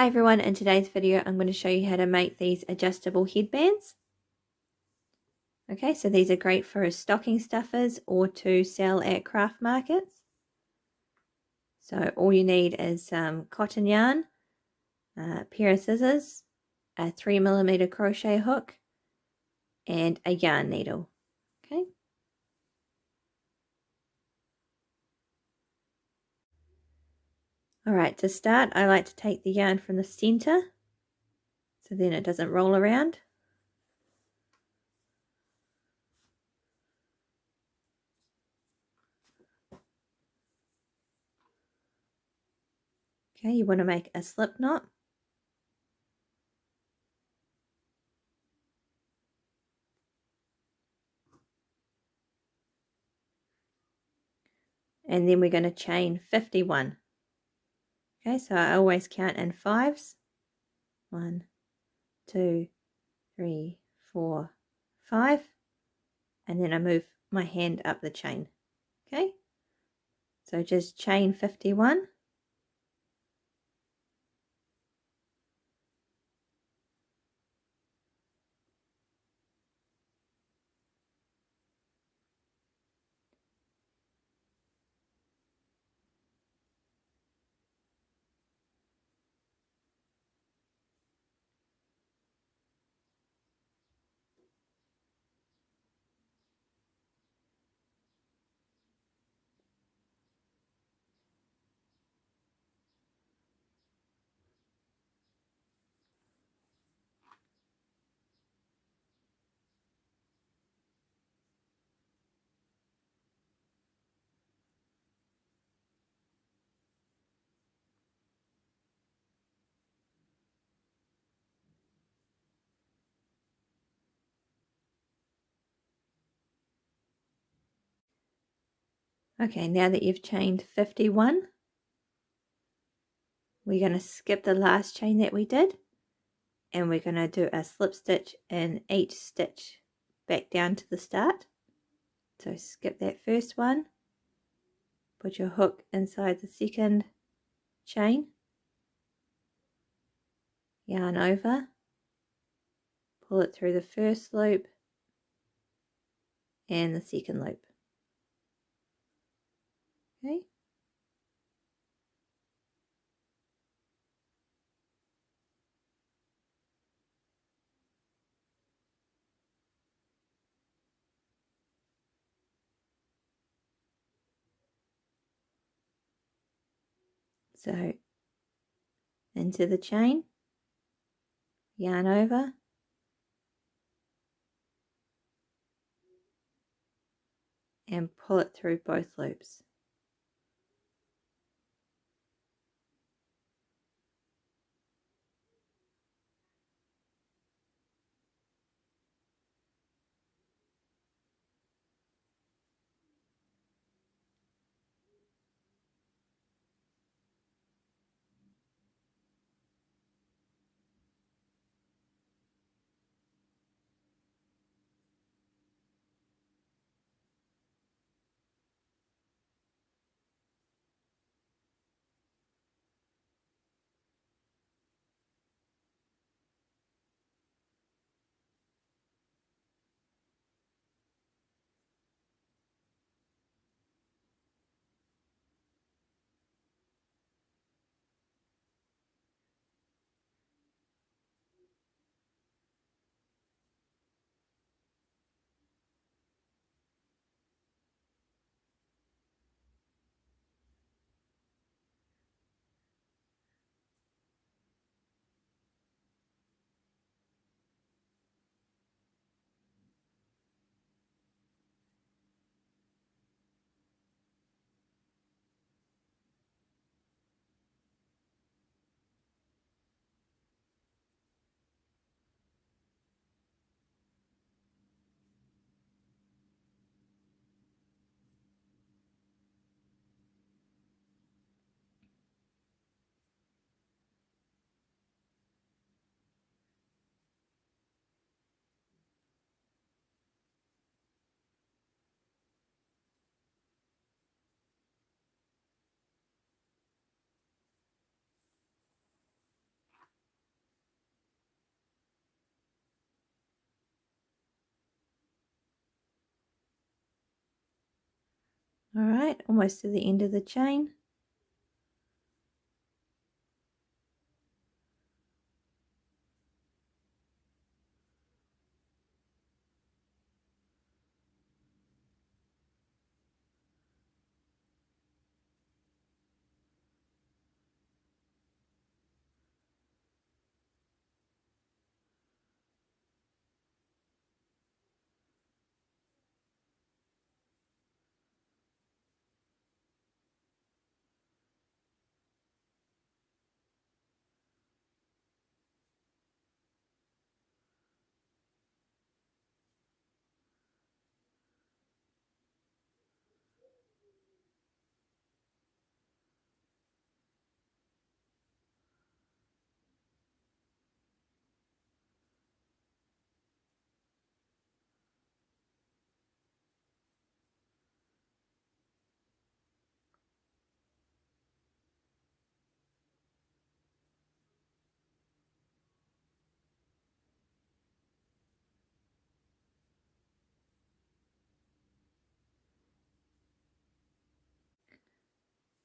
Hi everyone, in today's video I'm going to show you how to make these adjustable headbands. Okay, so these are great for stocking stuffers or to sell at craft markets. So all you need is some cotton yarn, a pair of scissors, a 3mm crochet hook, and a yarn needle. Okay. Alright, to start I like to take the yarn from the center so then it doesn't roll around. Okay, you want to make a slip knot. And then we're going to chain 51. Okay, so I always count in fives. 1, 2, 3, 4, 5. And then I move my hand up the chain. Okay, so just chain 51. Okay, now that you've chained 51, we're going to skip the last chain that we did, and we're going to do a slip stitch in each stitch back down to the start. So skip that first one, put your hook inside the second chain, yarn over, pull it through the first loop and the second loop. Okay. So into the chain, yarn over, and pull it through both loops. All right, almost to the end of the chain.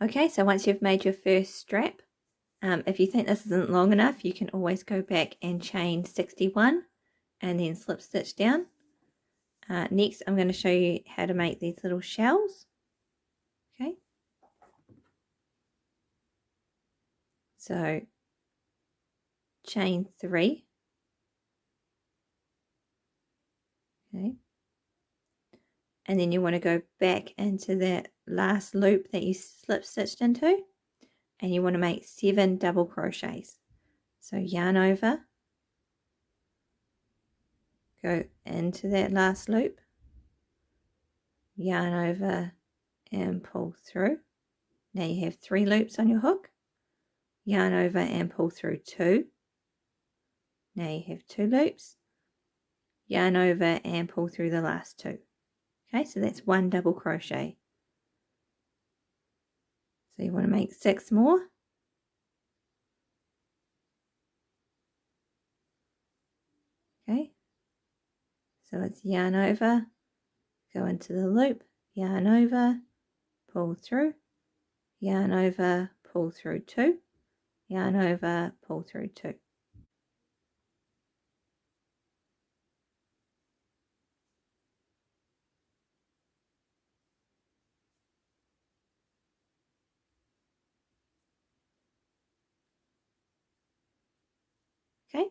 Okay, so once you've made your first strap, if you think this isn't long enough, you can always go back and chain 61 and then slip stitch down. Next, I'm going to show you how to make these little shells. Okay, so chain 3. Okay, and then you want to go back into that last loop that you slip stitched into, and you want to make 7 double crochets. So yarn over, go into that last loop, yarn over and pull through. Now you have 3 loops on your hook, yarn over and pull through 2. Now you have 2 loops, yarn over and pull through the last 2. Okay, so that's 1 double crochet. So you want to make 6 more. Okay, so it's yarn over, go into the loop, yarn over, pull through, yarn over, pull through 2, yarn over, pull through 2. Okay,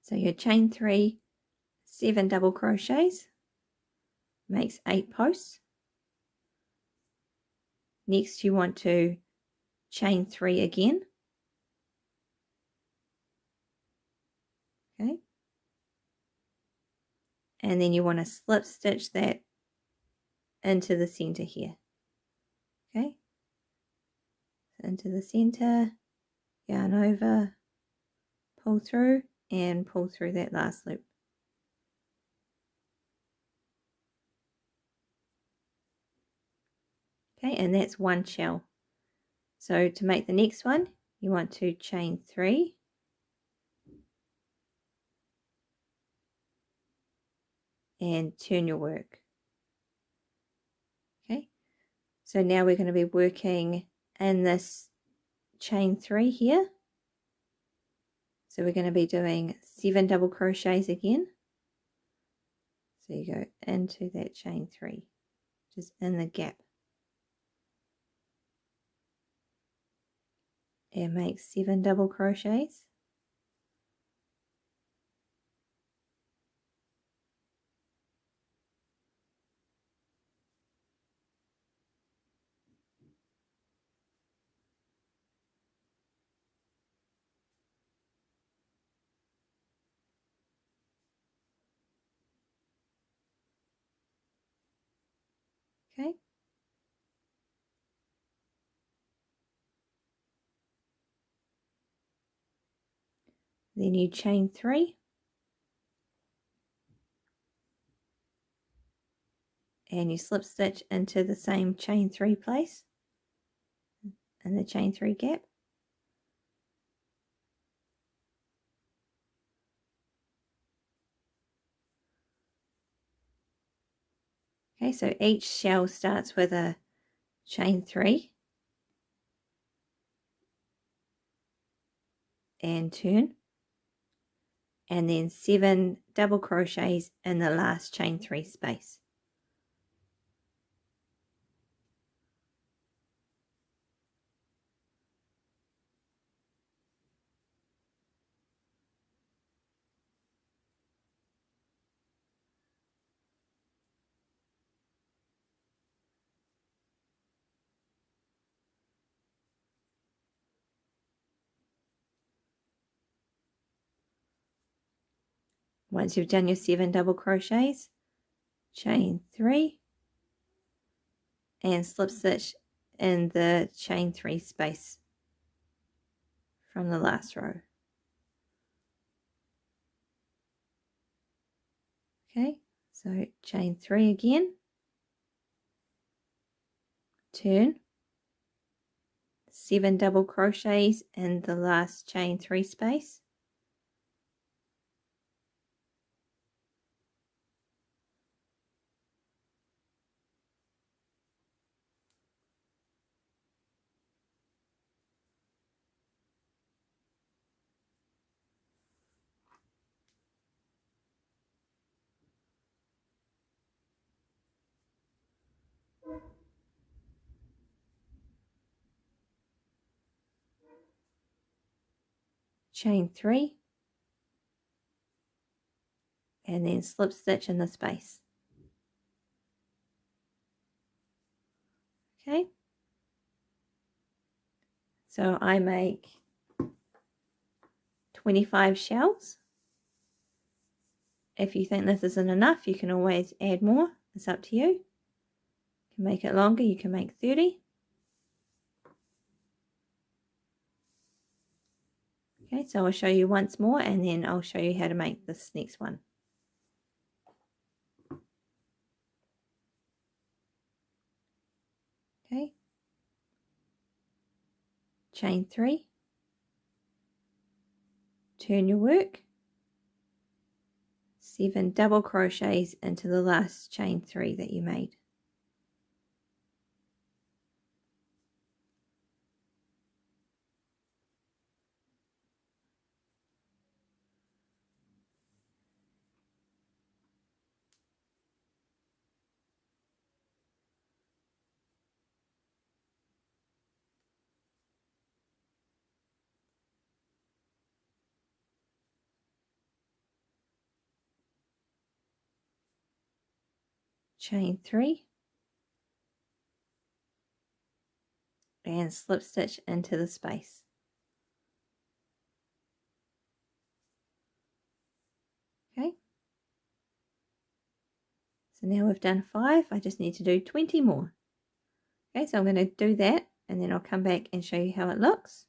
so your chain 3, 7 double crochets makes 8 posts. Next you want to chain 3 again. Okay, and then you want to slip stitch that into the center here. Okay, into the center, yarn over, pull through and pull through that last loop. Okay, and that's 1 shell. So to make the next one, you want to chain 3, and turn your work. Okay, so now we're going to be working in this chain 3 here. So we're going to be doing 7 double crochets again. So you go into that chain 3, just in the gap, and make 7 double crochets. Okay, then you chain 3, and you slip stitch into the same chain 3 place in the chain 3 gap. Okay, so each shell starts with a chain 3 and turn, and then 7 double crochets in the last chain 3 space. Once you've done your 7 double crochets, chain 3 and slip stitch in the chain 3 space from the last row. Okay, so chain 3 again, turn, 7 double crochets in the last chain 3 space, chain 3 and then slip stitch in the space. Okay, so I make 25 shells. If you think this isn't enough, you can always add more. It's up to you. You can make it longer, you can make 30. Okay, so I'll show you once more and then I'll show you how to make this next one. Okay, chain 3, turn your work, 7 double crochets into the last chain 3 that you made. Chain 3 and slip stitch into the space. Okay, so now we've done 5. I just need to do 20 more. Okay, so I'm going to do that and then I'll come back and show you how it looks.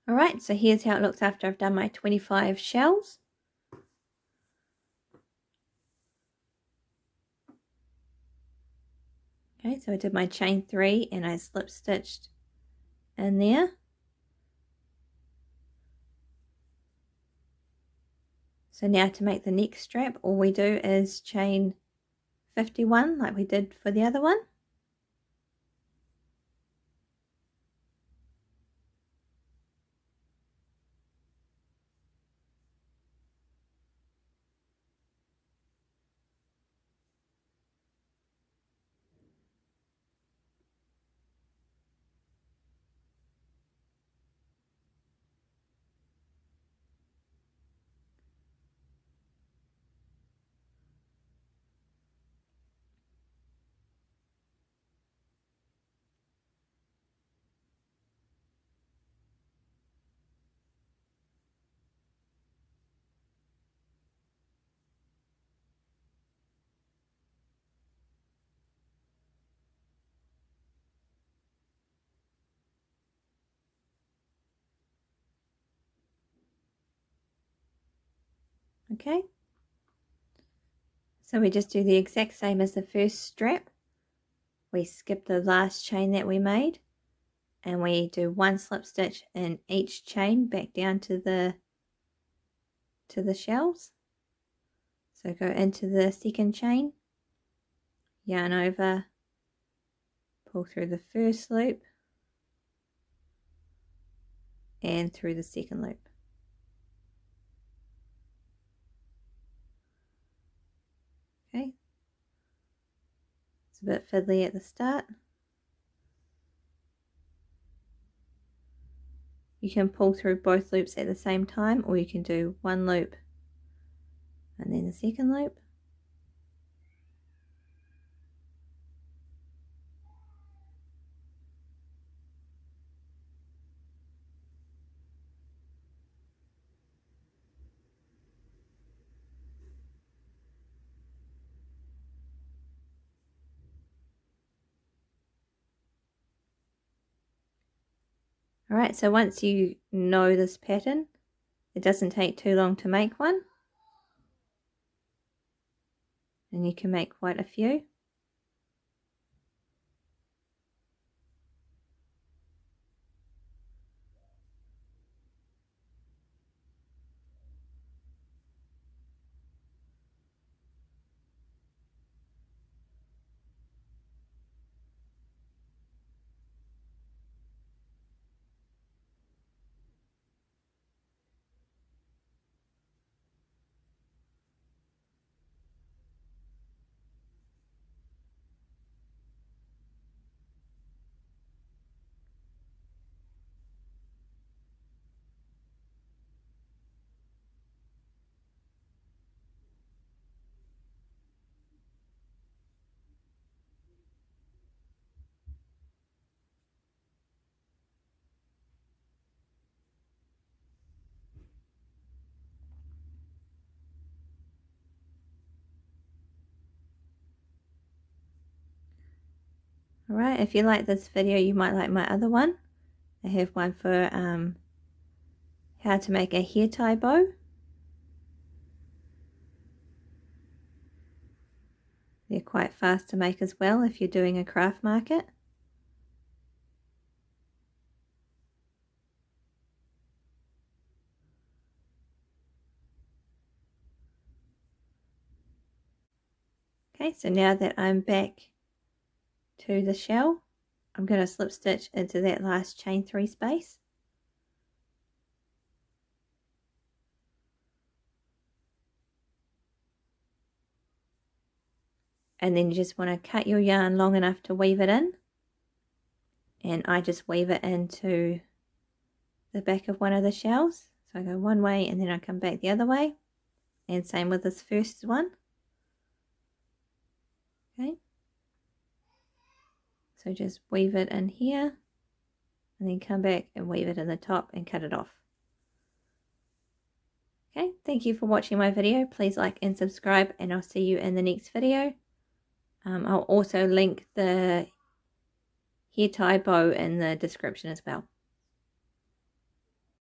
Alright, so here's how it looks after I've done my 25 shells. Okay, so I did my chain 3 and I slip stitched in there. So now to make the next strap, all we do is chain 51 like we did for the other one. Okay, so we just do the exact same as the first strap. We skip the last chain that we made and we do 1 slip stitch in each chain back down to the shells. So go into the second chain yarn over, pull through the first loop and through the second loop. Okay, it's a bit fiddly at the start. You can pull through both loops at the same time, or you can do one loop and then the second loop. Alright, so once you know this pattern, it doesn't take too long to make one. And you can make quite a few. Alright, if you like this video, you might like my other one. I have one for how to make a hair tie bow. They're quite fast to make as well if you're doing a craft market. Okay, so now that I'm back to the shell, I'm going to slip stitch into that last chain 3 space. And then you just want to cut your yarn long enough to weave it in. And I just weave it into the back of one of the shells. So I go one way and then I come back the other way. And same with this first one. Okay. So just weave it in here. And then come back and weave it in the top and cut it off. Okay, thank you for watching my video. Please like and subscribe, and I'll see you in the next video. I'll also link the hair tie bow in the description as well.